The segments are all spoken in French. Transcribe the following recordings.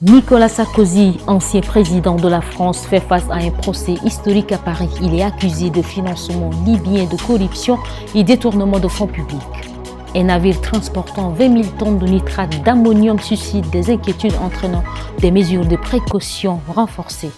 Nicolas Sarkozy, ancien président de la France, fait face à un procès historique à Paris. Il est accusé de financement libyen, de corruption et détournement de fonds publics. Un navire transportant 20 000 tonnes de nitrate d'ammonium suscite des inquiétudes entraînant des mesures de précaution renforcées.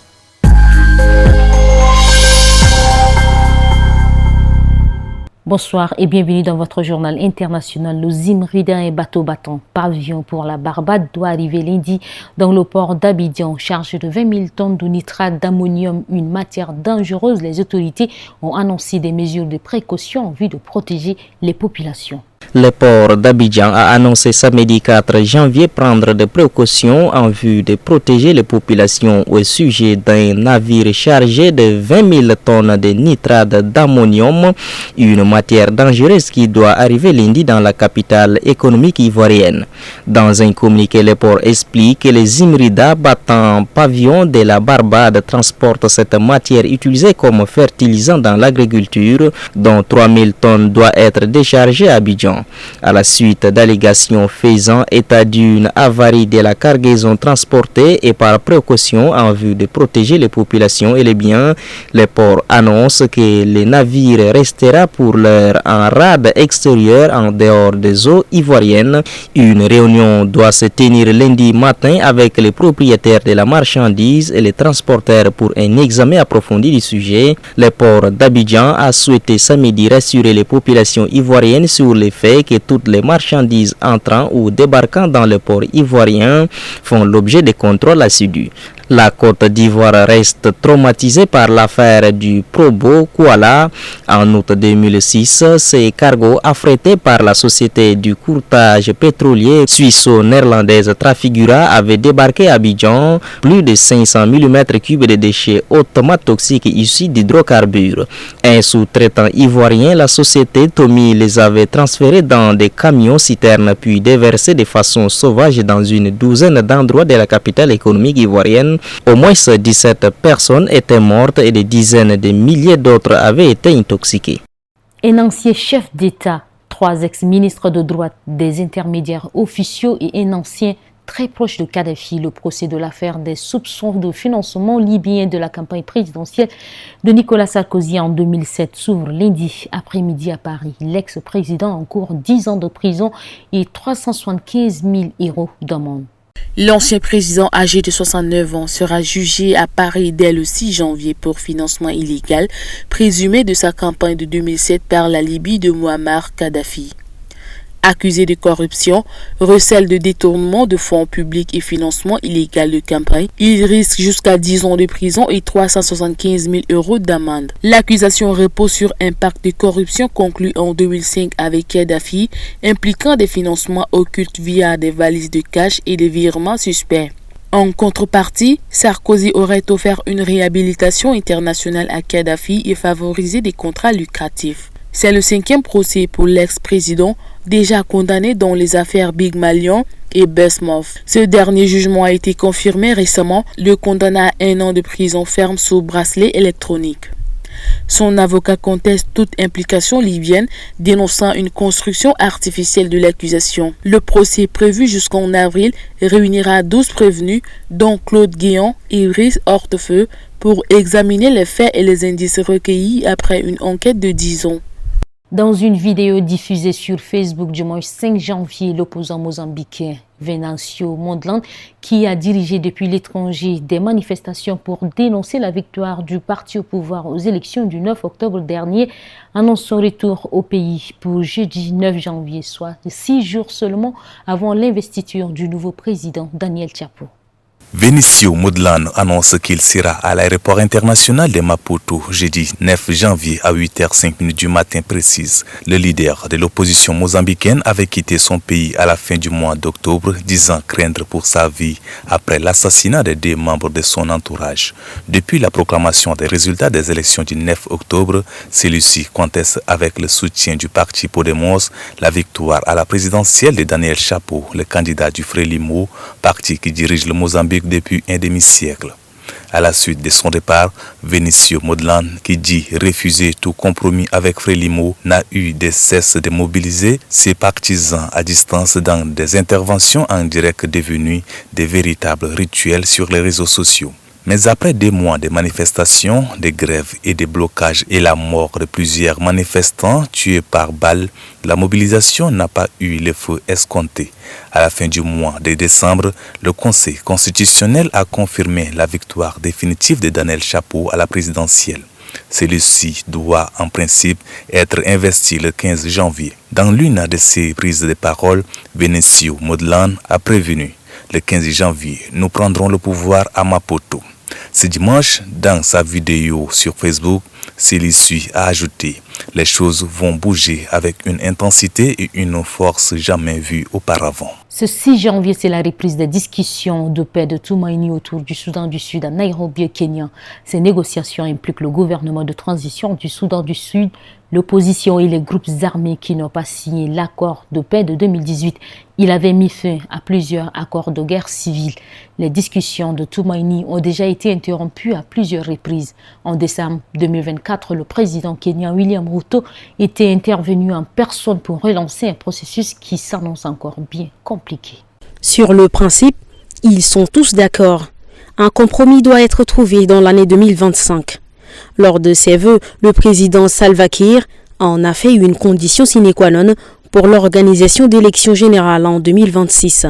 Bonsoir et bienvenue dans votre journal international. Le Zimrida, un bateau battant pavillon pour la Barbade, doit arriver lundi dans le port d'Abidjan, chargé de 20 000 tonnes de nitrate d'ammonium, une matière dangereuse. Les autorités ont annoncé des mesures de précaution en vue de protéger les populations. Le port d'Abidjan a annoncé samedi 4 janvier prendre des précautions en vue de protéger les populations au sujet d'un navire chargé de 20 000 tonnes de nitrate d'ammonium, une matière dangereuse qui doit arriver lundi dans la capitale économique ivoirienne. Dans un communiqué, le port explique que les Zimrida battant pavillon de la Barbade transportent cette matière utilisée comme fertilisant dans l'agriculture, dont 3 000 tonnes doivent être déchargées à Abidjan. À la suite d'allégations faisant état d'une avarie de la cargaison transportée et par précaution en vue de protéger les populations et les biens, le port annonce que le navire restera pour l'heure en rade extérieure en dehors des eaux ivoiriennes. Une réunion doit se tenir lundi matin avec les propriétaires de la marchandise et les transporteurs pour un examen approfondi du sujet. Le port d'Abidjan a souhaité samedi rassurer les populations ivoiriennes sur les faits que toutes les marchandises entrant ou débarquant dans le port ivoirien font l'objet de contrôles assidus. La Côte d'Ivoire reste traumatisée par l'affaire du Probo Kuala. En août 2006, ces cargos affrétés par la société du courtage pétrolier suisse-néerlandaise Trafigura avaient débarqué à Abidjan plus de 500 mm3 de déchets hautement toxiques issus d'hydrocarbures. Un sous-traitant ivoirien, la société Tommy, les avait transférés dans des camions-citernes puis déversés de façon sauvage dans une douzaine d'endroits de la capitale économique ivoirienne. Au moins 17 personnes étaient mortes et des dizaines de milliers d'autres avaient été intoxiquées. Un ancien chef d'État, 3 ex-ministres de droite, des intermédiaires officiaux et un ancien très proche de Kadhafi. Le procès de l'affaire des soupçons de financement libyen de la campagne présidentielle de Nicolas Sarkozy en 2007 s'ouvre lundi après-midi à Paris. L'ex-président encourt 10 ans de prison et 375 000 € d'amende. L'ancien président âgé de 69 ans sera jugé à Paris dès le 6 janvier pour financement illégal présumé de sa campagne de 2007 par la Libye de Mouammar Kadhafi. Accusé de corruption, recel de détournement de fonds publics et financement illégal de campagne, il risque jusqu'à 10 ans de prison et 375 000 € d'amende. L'accusation repose sur un pacte de corruption conclu en 2005 avec Kadhafi, impliquant des financements occultes via des valises de cash et des virements suspects. En contrepartie, Sarkozy aurait offert une réhabilitation internationale à Kadhafi et favorisé des contrats lucratifs. C'est le 5e procès pour l'ex-président, déjà condamné dans les affaires Big Malion et Besmoff. Ce dernier jugement a été confirmé récemment, le condamnant à 1 an de prison ferme sous bracelet électronique. Son avocat conteste toute implication libyenne, dénonçant une construction artificielle de l'accusation. Le procès prévu jusqu'en avril réunira 12 prévenus, dont Claude Guéant et Brice Hortefeux, pour examiner les faits et les indices recueillis après une enquête de 10 ans. Dans une vidéo diffusée sur Facebook dimanche 5 janvier, l'opposant mozambicain Venancio Mondlane, qui a dirigé depuis l'étranger des manifestations pour dénoncer la victoire du parti au pouvoir aux élections du 9 octobre dernier, annonce son retour au pays pour jeudi 9 janvier, soit 6 jours seulement avant l'investiture du nouveau président Daniel Chapo. Venancio Mondlane annonce qu'il sera à l'aéroport international de Maputo jeudi 9 janvier à 8h05 du matin précise. Le leader de l'opposition mozambicaine avait quitté son pays à la fin du mois d'octobre, disant craindre pour sa vie après l'assassinat de 2 membres de son entourage. Depuis la proclamation des résultats des élections du 9 octobre, celui-ci conteste avec le soutien du parti Podemos la victoire à la présidentielle de Daniel Chapo, le candidat du Frelimo, parti qui dirige le Mozambique depuis un demi-siècle. À la suite de son départ, Vénitio Mondlane, qui dit refuser tout compromis avec Frélimo, n'a eu de cesse de mobiliser ses partisans à distance dans des interventions en direct devenues de véritables rituels sur les réseaux sociaux. Mais après des mois de manifestations, de grèves et de blocages et la mort de plusieurs manifestants tués par balles, la mobilisation n'a pas eu l'effet escompté. À la fin du mois de décembre, le Conseil constitutionnel a confirmé la victoire définitive de Daniel Chapo à la présidentielle. Celui-ci doit en principe être investi le 15 janvier. Dans l'une de ses prises de parole, Vénitio Mondlane a prévenu: le 15 janvier, nous prendrons le pouvoir à Maputo. Ce dimanche, dans sa vidéo sur Facebook, celui-ci a ajouté: les choses vont bouger avec une intensité et une force jamais vues auparavant. Ce 6 janvier, c'est la reprise des discussions de paix de Tumaini autour du Soudan du Sud à Nairobi, au Kenya. Ces négociations impliquent le gouvernement de transition du Soudan du Sud, l'opposition et les groupes armés qui n'ont pas signé l'accord de paix de 2018. Il avait mis fin à plusieurs accords de guerre civile. Les discussions de Tumaini ont déjà été interrompues à plusieurs reprises. En décembre 2024, le président kenyan William Ruto était intervenu en personne pour relancer un processus qui s'annonce encore bien compliqué. Sur le principe, ils sont tous d'accord. Un compromis doit être trouvé dans l'année 2025. Lors de ses vœux, le président Salva Kiir en a fait une condition sine qua non pour l'organisation d'élections générales en 2026.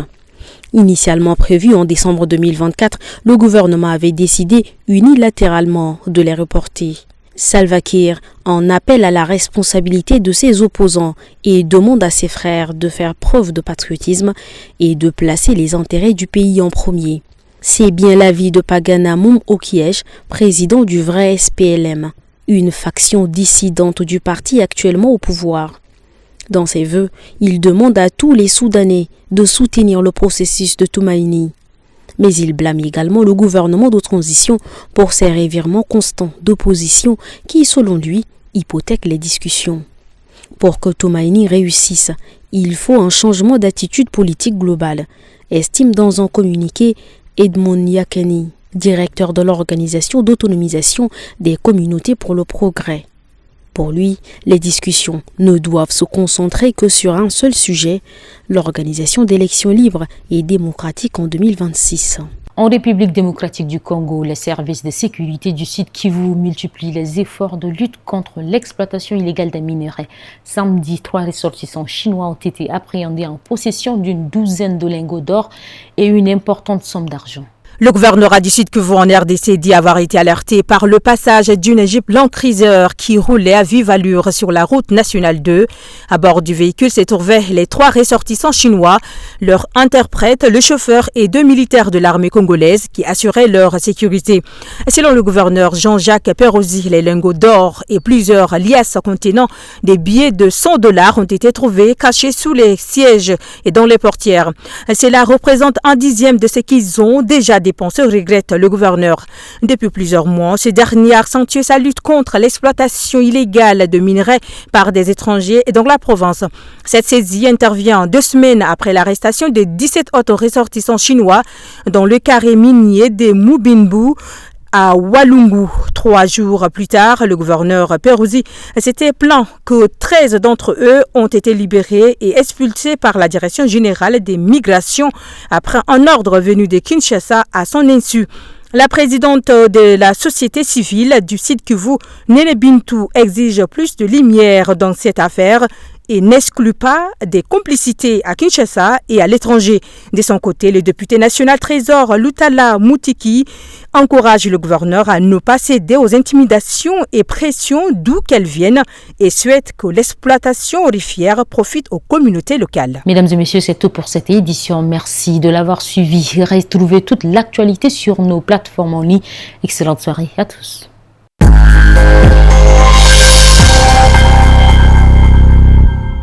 Initialement prévu en décembre 2024, le gouvernement avait décidé unilatéralement de les reporter. Salva Kiir en appelle à la responsabilité de ses opposants et demande à ses frères de faire preuve de patriotisme et de placer les intérêts du pays en premier. C'est bien l'avis de Pagana Moum Okiech, président du vrai SPLM, une faction dissidente du parti actuellement au pouvoir. Dans ses vœux, il demande à tous les Soudanais de soutenir le processus de Tumaini. Mais il blâme également le gouvernement de transition pour ses revirements constants d'opposition qui, selon lui, hypothèquent les discussions. Pour que Tumaini réussisse, il faut un changement d'attitude politique globale, estime dans un communiqué Edmond Yakeni, directeur de l'Organisation d'autonomisation des communautés pour le progrès. Pour lui, les discussions ne doivent se concentrer que sur un seul sujet, l'organisation d'élections libres et démocratiques en 2026. En République démocratique du Congo, les services de sécurité du Sud Kivu multiplient les efforts de lutte contre l'exploitation illégale des minerais. Samedi, 3 ressortissants chinois ont été appréhendés en possession d'une douzaine de lingots d'or et une importante somme d'argent. Le gouvernorat du Sud Kivu en RDC dit avoir été alerté par le passage d'une Jeep Land Cruiser qui roulait à vive allure sur la route nationale 2. À bord du véhicule se trouvaient les 3 ressortissants chinois, leur interprète, le chauffeur et 2 militaires de l'armée congolaise qui assuraient leur sécurité. Selon le gouverneur Jean-Jacques Perosi, les lingots d'or et plusieurs liasses contenant des billets de $100 ont été trouvés cachés sous les sièges et dans les portières. Cela représente 1/10 de ce qu'ils ont déjà dépensé, regrette le gouverneur. Depuis plusieurs mois, ce dernier a accentué sa lutte contre l'exploitation illégale de minerais par des étrangers dans la province. Cette saisie intervient 2 semaines après l'arrestation de 17 autres ressortissants chinois dans le carré minier de Mubimbu à Walungu. 3 jours plus tard, le gouverneur Perosi s'était plaint que 13 d'entre eux ont été libérés et expulsés par la Direction générale des migrations après un ordre venu de Kinshasa à son insu. La présidente de la société civile du Sud Kivu, Nene Bintou, exige plus de lumière dans cette affaire et n'exclut pas des complicités à Kinshasa et à l'étranger. De son côté, le député national Trésor Lutala Mutiki encourage le gouverneur à ne pas céder aux intimidations et pressions d'où qu'elles viennent et souhaite que l'exploitation aurifère profite aux communautés locales. Mesdames et messieurs, c'est tout pour cette édition. Merci de l'avoir suivi. Retrouvez toute l'actualité sur nos plateformes en ligne. Excellente soirée à tous.